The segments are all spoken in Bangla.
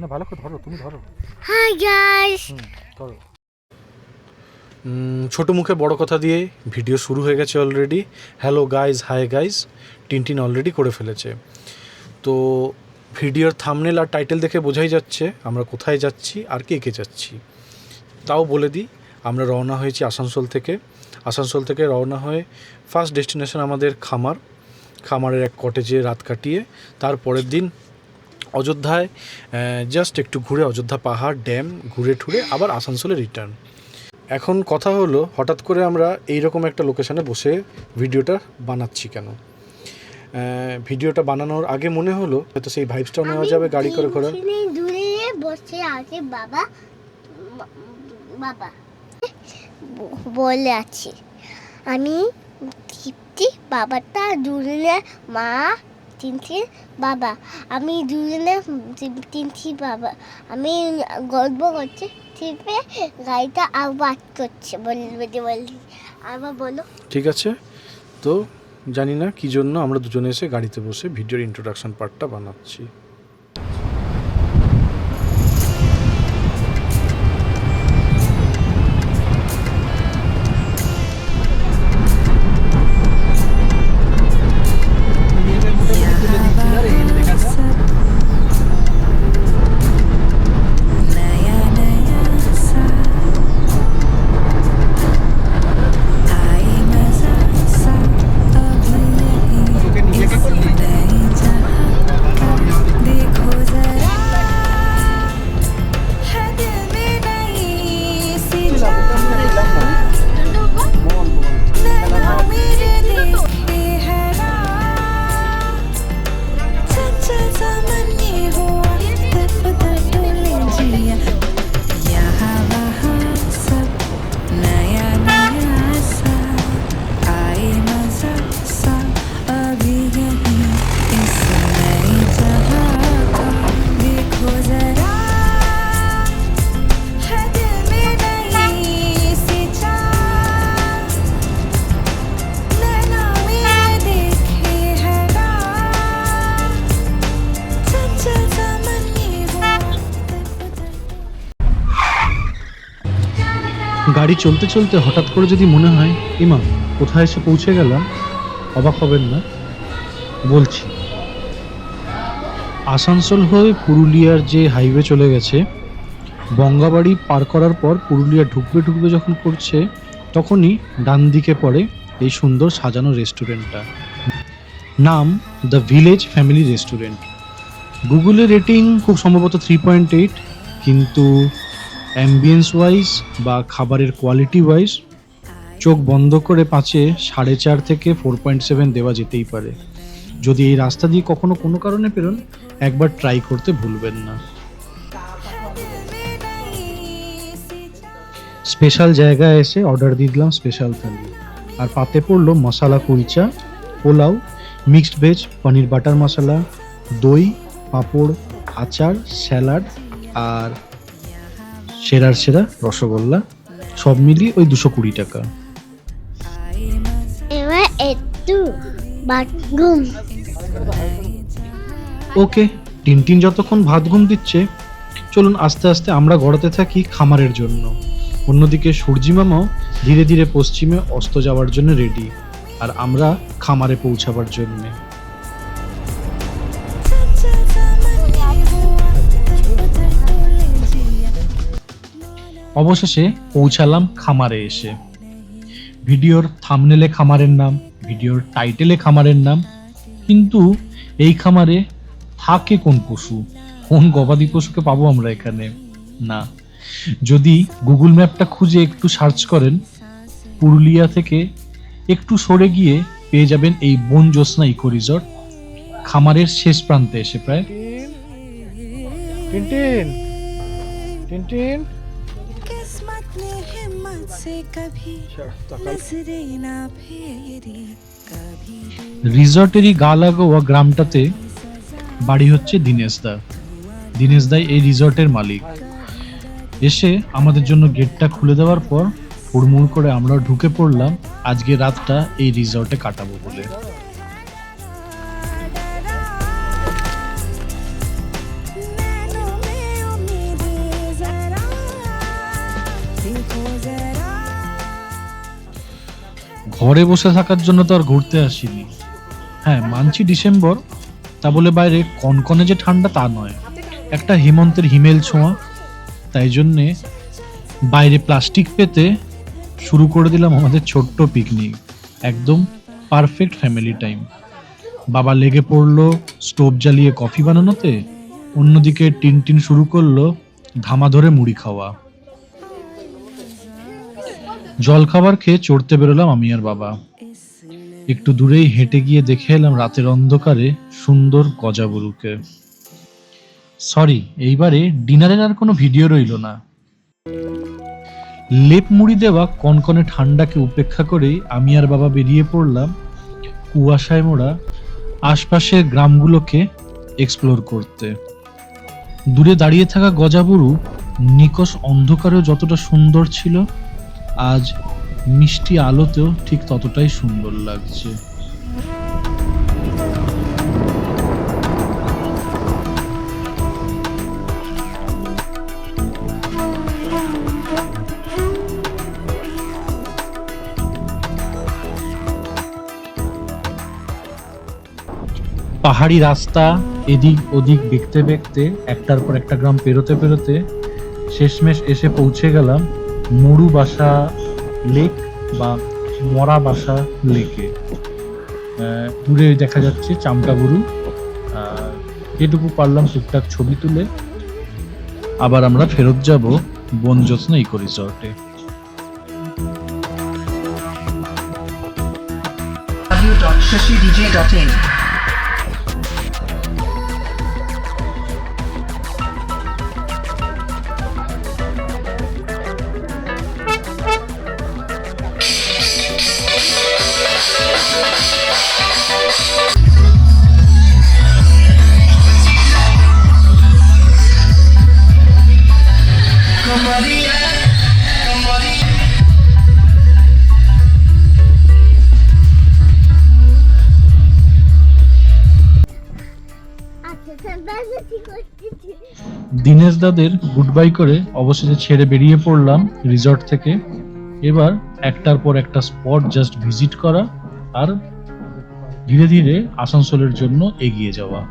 না ভালো করে ধরো, তুমি ধরো। হাই গাইস, ধরো। ছোট মুখে বড় কথা দিয়ে ভিডিও শুরু হয়ে গেছে already. Hello guys, hi guys, Tintin already করে ফেলেছে। তো ভিডিওর থাম্বনেল আর টাইটেল দেখে বোঝাই যাচ্ছে আমরা কোথায় যাচ্ছি আর কে কে যাচ্ছি। তাও বলে দিই, আমরা রওনা হয়েছি আসানসোল থেকে। আসানসোল থেকে রওনা হয়ে ফার্স্ট ডেস্টিনেশন আমাদের খামারের এক কটেজে রাত কাটিয়ে তারপরের দিন অযোধ্যায় জাস্ট একটু ঘুরে অযোধ্যা পাহাড় ড্যাম ঘুরে ঠুরে আবার আসানসোলে রিটার্ন। এখন কথা হলো, হঠাৎ করে আমরা এইরকম একটা লোকেশানে বসে ভিডিওটা বানাচ্ছি কেন। ভিডিওটা বানানোর আগে মনে হলো হয়তো সেই ভাইবসটাও নেওয়া যাবে গাড়ি করে ঘোরার। দূরে বসে আছে বাবা বলে আছি আমি তৃপ্তি, বাবাটা দুজনে, মা তিনটি বাবা, আমি দুজনে তিনটি বাবা। আমি গল্প করছি, টিপে গাড়িটা আওয়াজ করছে বলি আবার বলো। ঠিক আছে, তো জানি না কী জন্য আমরা দুজনে এসে গাড়িতে বসে ভিডিওর ইন্ট্রোডাকশন পার্টটা বানাচ্ছি। গাড়ি চলতে চলতে হঠাৎ করে যদি মনে হয় ইমা কোথায় এসে পৌঁছে গেলাম, অবাক হবেন না, বলছি। আসানসোল হয়ে পুরুলিয়ার যে হাইওয়ে চলে গেছে, বঙ্গাবাড়ি পার করার পর পুরুলিয়া ঢুকবে যখন করছে তখনই ডান দিকে পড়ে এই সুন্দর সাজানো রেস্টুরেন্টটা। নাম দ্য ভিলেজ ফ্যামিলি রেস্টুরেন্ট। গুগলের রেটিং খুব সম্ভবত 3.8, কিন্তু অ্যাম্বিয়েন্স ওয়াইজ বা খাবারের কোয়ালিটি ওয়াইজ চোখ বন্ধ করে 4.5 থেকে 4.7 দেওয়া যেতেই পারে। যদি এই রাস্তা দিয়ে কখনো কোনো কারণে পেরোন, একবার ট্রাই করতে ভুলবেন না। স্পেশাল জায়গায় এসে অর্ডার দিয়ে দিলাম স্পেশাল থালি, আর পাতে পড়লো মশলা কুলচা, পোলাও, মিক্সড ভেজ, পনির বাটার মশলা, দই, পাঁপড়, আচার, স্যালাড আর সেরা রসগোল্লা, সব মিলিয়ে ওই 220 টাকা। এবার একটু বাথরুম। ওকে, টিনটিন যতক্ষণ ভাত ঘুম দিচ্ছে, চলুন আস্তে আস্তে আমরা গড়াতে থাকি খামারের জন্য। অন্যদিকে সূর্যি মামাও ধীরে ধীরে পশ্চিমে অস্ত যাওয়ার জন্য রেডি, আর আমরা খামারে পৌঁছাবার জন্যে। অবশেষে পৌঁছালাম খামারে এসে। ভিডিওর থাম্বনেলে খামারের নাম, ভিডিওর টাইটেলে খামারের নাম, কিন্তু এই খামারে থাকে কোন পশু, কোন গবাদি পশুকে পাবো আমরা এখানে? না, যদি গুগল ম্যাপটা খুঁজে একটু সার্চ করেন, পুরুলিয়া থেকে একটু সরে গিয়ে পেয়ে যাবেন এই বন জ্যোৎস্না ইকো রিসর্ট, খামারের শেষ প্রান্তে এসে প্রায়। টিনটিন টিনটিন রিসর্টেরই গা লাগোয়া গ্রামটাতে বাড়ি হচ্ছে দীনেশ দা এই রিসর্টের মালিক। এসে আমাদের জন্য গেটটা খুলে দেওয়ার পর হুড়মুড় করে আমরা ঢুকে পড়লাম আজকে রাতটা এই রিসর্টে কাটাবো বলে। ঘরে বসে থাকার জন্য তো আর ঘুরতে আসিনি। হ্যাঁ, মানছি ডিসেম্বর, তা বলে বাইরে কনকনে যে ঠান্ডা তা নয়, একটা হেমন্তের হিমেল ছোঁয়া। তাই জন্যে বাইরে প্লাস্টিক পেতে শুরু করে দিলাম আমাদের ছোট্ট পিকনিক। একদম পারফেক্ট ফ্যামিলি টাইম। বাবা লেগে পড়লো স্টোভ জ্বালিয়ে কফি বানানোতে, অন্যদিকে টিনটিন শুরু করলো ধামা ধরে মুড়ি খাওয়া। জল খাবার খেয়ে চড়তে বেরোলাম আমি আর বাবা। একটু দূরেই হেঁটে গিয়ে দেখে এলাম রাতের অন্ধকারে সুন্দর গজাবুরুকে। সরি, এইবারে ডিনারের আর কোনো ভিডিও রইল না। লেপ মুড়ি দেওয়া কনকনে ঠান্ডাকে উপেক্ষা করেই আমি আর বাবা বেরিয়ে পড়লাম কুয়াশায় মোড়া আশপাশের গ্রামগুলোকে এক্সপ্লোর করতে। দূরে দাঁড়িয়ে থাকা গজাবুরু নিকষ অন্ধকারেও যতটা সুন্দর ছিল, আজ মিষ্টি আলোতেও ঠিক ততটাই সুন্দর লাগছে। পাহাড়ি রাস্তা এদিক ওদিক দেখতে দেখতে একটার পর একটা গ্রাম পেরোতে পেরোতে শেষমেশ এসে পৌঁছে গেলাম মরুবাসা লেক বা মরাবাসা লেকে। দূরে দেখা যাচ্ছে চামটাবুরু। যেটুকু পারলাম টুকটাক ছবি তুলে আবার আমরা ফেরত যাব বনজ্যোৎস্না ইকো রিসর্টে। www.shashidj.in দিনেশ দাদের গুড বাই করে অবশেষে ছেড়ে বেরিয়ে পড়লাম রিসর্ট থেকে। এবার একটার পর একটা স্পট জাস্ট ভিজিট করা আর ধীরে ধীরে আসানসোলের জন্য এগিয়ে যাওয়া।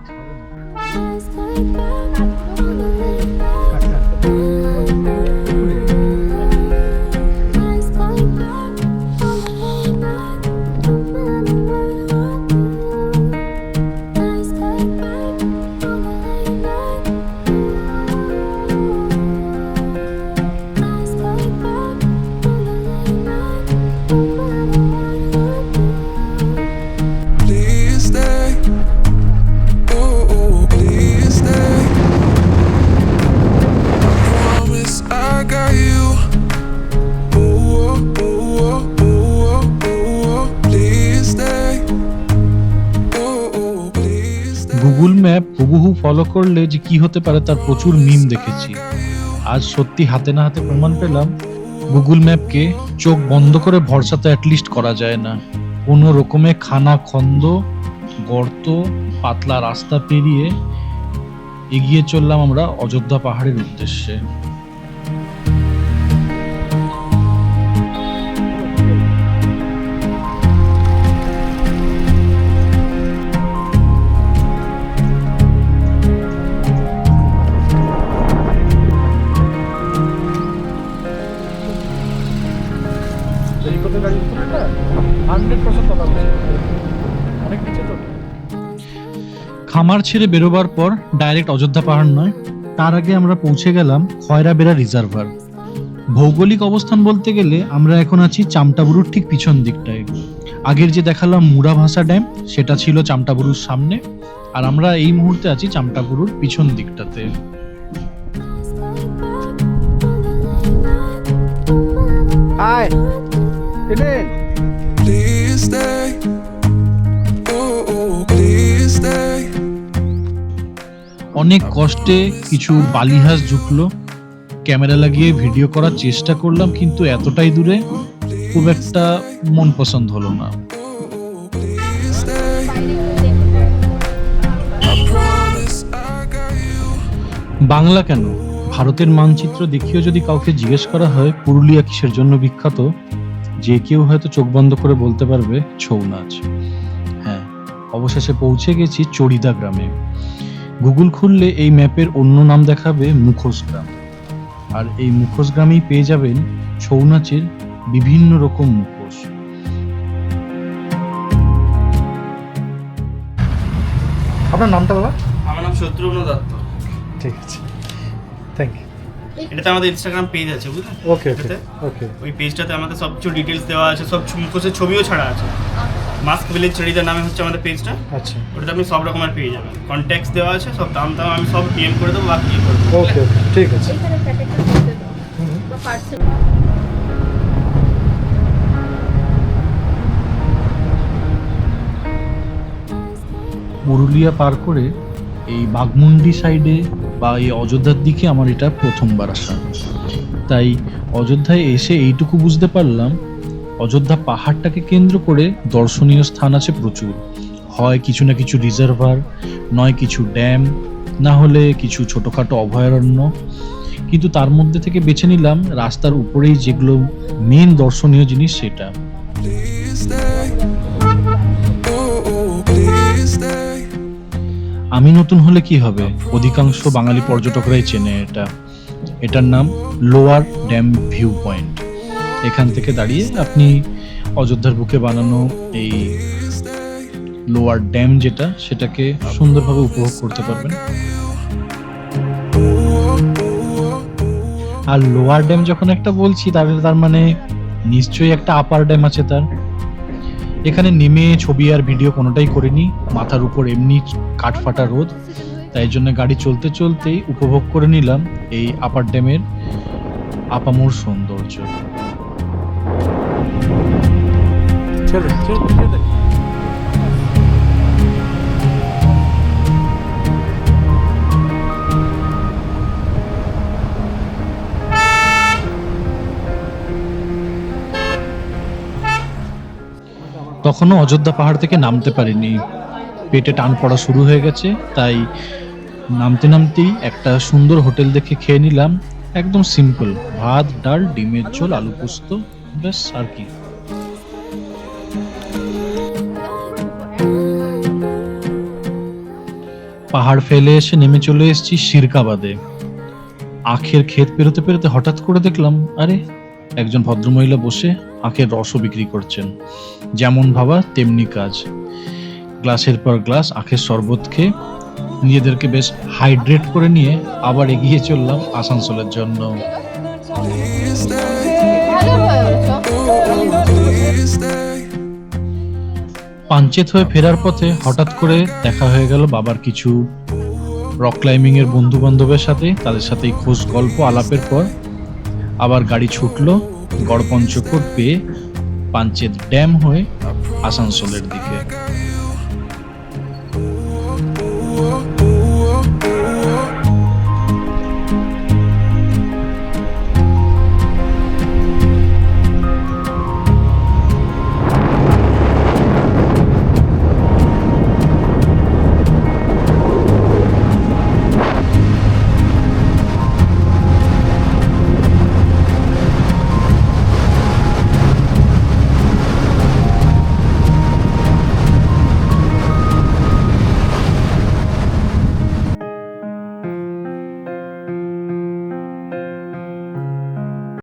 Please stay. Oh, oh, please stay. Promise I got you. Oh, oh, oh, oh, oh, oh, please stay. Oh, oh, please stay. Google map হুবহু ফলো করলে যে কি হতে পারে তার প্রচুর মিম দেখেছি। আজ সত্যি হাতে না হাতে প্রমাণ পেলাম গুগল ম্যাপকে চোখ বন্ধ করে ভরসা তো অ্যাটলিস্ট করা যায় না। কোনো রকমে খানা খন্দ, গর্ত, পাতলা রাস্তা পেরিয়ে এগিয়ে চললাম আমরা অযোধ্যা পাহাড়ের উদ্দেশ্যে। খামার ছেড়ে বেরোবার পর ডাইরেক্ট অযোধ্যা পাহাড় নয়, তার আগে আমরা পৌঁছে গেলাম খয়রাবেড়া রিজার্ভার। ভৌগোলিক অবস্থান বলতে গেলে আমরা এখন আছি চামটাবুরুর ঠিক পিছন দিকটায়। আগের যে দেখালাম মুড়াভাসা ড্যাম সেটা ছিল চামটাবুরুর সামনে, আর আমরা এই মুহূর্তে আছি চামটাবুরুর পিছন দিকটাতে। Hi. Emin. Please stay. Oh, oh, please stay. অনেক কষ্টে কিছু বালিহাঁস ঝুঁকলো, ক্যামেরা লাগিয়ে ভিডিও করার চেষ্টা করলাম, কিন্তু এতটাই দূরে খুব একটা মন পছন্দ হলো না। Oh, please stay. I promise I got you. Bangla কেন, ভারতের মানচিত্র দেখিয়েও যদি কাউকে জিজ্ঞেস করা হয় পুরুলিয়া কিসের জন্য বিখ্যাত, যে কেউ হয়তো চোখ বন্ধ করে বলতে পারবে ছৌ নাচ। হ্যাঁ, অবশেষে পৌঁছে গেছি চড়িদা গ্রামে। গুগল খুললে এই ম্যাপের অন্য নাম দেখাবে মুখোশ গ্রাম, আর এই মুখোশ গ্রামেই পেয়ে যাবেন ছৌ নাচের বিভিন্ন রকম মুখোশ। আপনার নামটা দাদা? আমার নাম শত্রুঘ্ন দত্ত। ঠিক আছে, থ্যাংক ইউ। এটাতে আমাদের ইনস্টাগ্রাম পেজ আছে, বুঝলেন? ওকে ওকে এটাতে ওকে। ওই পেজটাতে আমাদের সব কিছু ডিটেলস দেওয়া আছে, সব মুখোশের ছবিও ছাড়া আছে। মাস্ক ভিলেজ চড়িদার নামে হচ্ছে আমাদের পেজটা। আচ্ছা, ওটাতে আপনি সব রকমের পেয়ে যাবেন, কন্ট্যাক্টস দেওয়া আছে, সব দাম আমি সব ডিএম করে দেবো বা কি করে দেবো। ওকে ওকে, ঠিক আছে। পুরুলিয়া পার করে এই বাঘমুন্ডি সাইডে বা এই অযোধ্যার দিকে আমার এটা প্রথমবার আসা। তাই অযোধ্যায় এসে এইটুকু বুঝতে পারলাম, অযোধ্যা পাহাড়টাকে কেন্দ্র করে দর্শনীয় স্থান আছে প্রচুর। হয় কিছু না কিছু রিজার্ভার, নয় কিছু ড্যাম, না হলে কিছু ছোটোখাটো অভয়ারণ্য। কিন্তু তার মধ্যে থেকে বেছে নিলাম রাস্তার উপরেই যেগুলো মেন দর্শনীয় জিনিস সেটা। Please stay. Oh, oh, please stay. আমি নতুন হলে কি হবে, অধিকাংশ বাঙালি পর্যটকরাই চেনে এটা। এটার নাম লোয়ার ড্যাম ভিউ পয়েন্ট। এখান থেকে দাঁড়িয়ে আপনি অযোধ্যার বুকে বানানো এই লোয়ার ড্যাম যেটা, সেটাকে সুন্দরভাবে উপভোগ করতে পারবেন। আর লোয়ার ড্যাম যখন একটা বলছি, তাহলে তার মানে নিশ্চয়ই একটা আপার ড্যাম আছে তার। এখানে নেমে ছবি আর ভিডিও কোনোটাই করিনি, মাথার উপর এমনি কাঠফাটা রোদ, তাই জন্য গাড়ি চলতে চলতেই উপভোগ করে নিলাম এই আপার ড্যামের আপামোর সৌন্দর্য। তখনও অযোধ্যা পাহাড় থেকে নামতে পারিনি, পেটে টান পড়া শুরু হয়ে গেছে। তাই নামতে নামতেই একটা সুন্দর হোটেল দেখে খেয়ে নিলাম, একদম সিম্পল ভাত, ডাল, ডিমের ঝোল, আলু পোস্ত, ব্যাস আর কি। পাহাড় ফেলে এসে নেমে চলে এসেছি শিরকাবাদে। আখের ক্ষেত পেরোতে পেরোতে হঠাৎ করে দেখলাম, আরে একজন ভদ্রমহিলা বসে আখের রসও বিক্রি করছেন। যেমন ভাবা তেমনি কাজ, গ্লাসের পর গ্লাস আখের শরবত খেয়ে নিজেদেরকে বেশ হাইড্রেট করে নিয়ে আবার এগিয়ে চললাম আসানসোলের জন্য। Please stay. Oh, please stay. Panchet হয়ে ফেরার পথে হঠাৎ করে দেখা হয়ে গেল বাবার কিছু রক ক্লাইম্বিং এর বন্ধু বান্ধবের সাথে। তাদের সাথেই খোঁজ গল্প আলাপের পর আবার গাড়ি ছুটলো গড়পঞ্চকোট পেয়ে পাঞ্চেত ড্যাম হয়ে আসানসোলের দিকে।